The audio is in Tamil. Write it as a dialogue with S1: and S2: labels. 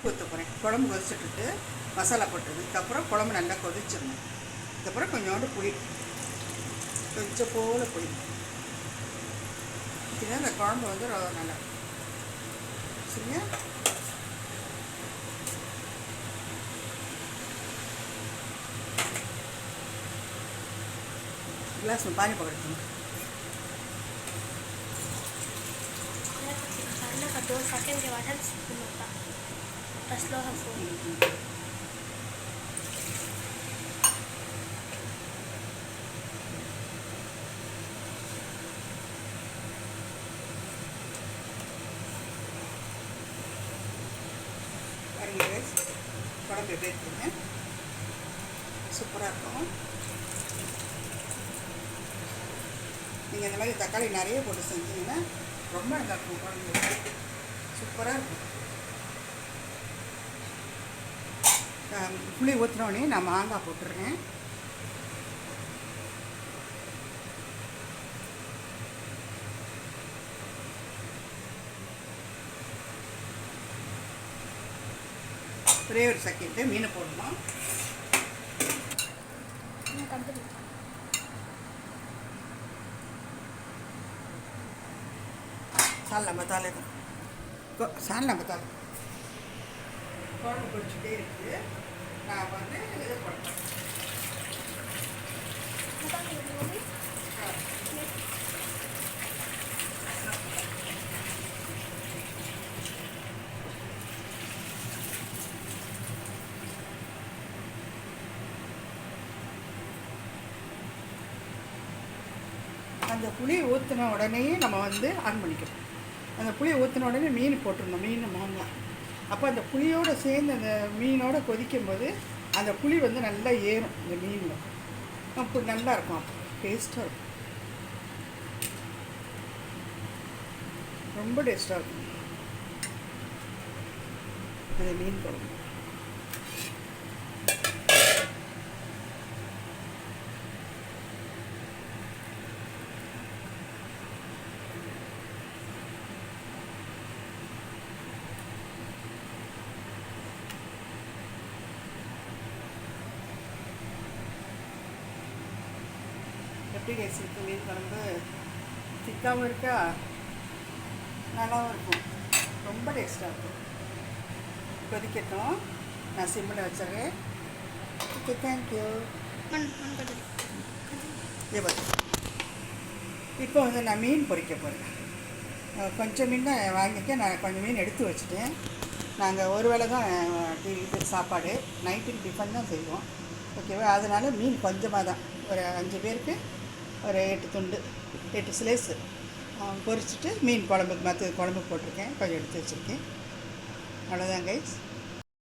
S1: ஊற்ற போகிறேன். குழம்பு கொதிச்சுட்டு மசாலா போட்டதுக்கப்புறம் குழம்பு நல்லா கொதிச்சிடணும். அதுக்கப்புறம் கொஞ்சோண்டு புளி, கொஞ்சம் போல் புளி ஊற்றினா அந்த குழம்பு வந்து நல்லா சரியா. गिलास में पानी पकड़ दूँ।
S2: 2 सेकंड के बाद हम स्पून होता स्लो है फोन
S1: குழம்பு எப்படி இருக்குங்க? சூப்பராக இருக்கும். நீங்கள் இந்த மாதிரி தக்காளி நிறைய போட்டு செஞ்சீங்கன்னா ரொம்ப நல்லா இருக்கும். குழம்பு சூப்பராக இருக்கும். புளி ஊற்றினோடனே நான் மாங்காய் போட்டுடுறேன். ஒரே ஒரு செகண்டு மீனை போடணும். சால்னா மசாலா சால்னா மசாலா குழம்பு குடிச்சுட்டே இருக்குது. நான் வந்து இது போட்டேன். அந்த புளி ஊற்றின உடனே நம்ம வந்து ஆன் பண்ணிக்கணும். அந்த புளியை ஊற்றின உடனே மீன் போட்டுருந்தோம். மீன் மாங்காய் அப்போ அந்த புளியோடு சேர்ந்து அந்த மீனோடு கொதிக்கும்போது அந்த புளி வந்து நல்லா ஏறும் இந்த மீனில். அப்போ நல்லாயிருக்கும். அப்போ டேஸ்ட்டாக இருக்கும். ரொம்ப டேஸ்ட்டாக இருக்கும் அந்த மீன் குழம்பு. எப்படி கைஸ் இருக்குது மீன் குழம்பு? திக்காகவும் இருக்கா, நல்லாவும் இருக்கும். ரொம்ப டேஸ்ட்டாக இருக்கும். கொதிக்கட்டும். நான் சிம்மில் வச்சுருக்கேன். Okay, thank you. இப்போ வந்து நான் மீன் பொரிக்க போகிறேன். கொஞ்சம் மீன் தான் வாங்கிக்க. நான் கொஞ்சம் மீன் எடுத்து வச்சுட்டேன். நாங்கள் ஒரு வேளை தான் இது சாப்பாடு, நைட்டுக்கு டிஃபன் தான் செய்வோம். ஓகேவா? அதனால் மீன் கொஞ்சமாக தான், ஒரு 5 பேருக்கு ஒரு 8 துண்டு 8 ஸ்லைஸு பொரிச்சிட்டு மீன் குழம்புக்கு மற்ற குழம்பு போட்டிருக்கேன். கொஞ்சம் எடுத்து வச்சுருக்கேன். அவ்வளோதான் கைஸ்.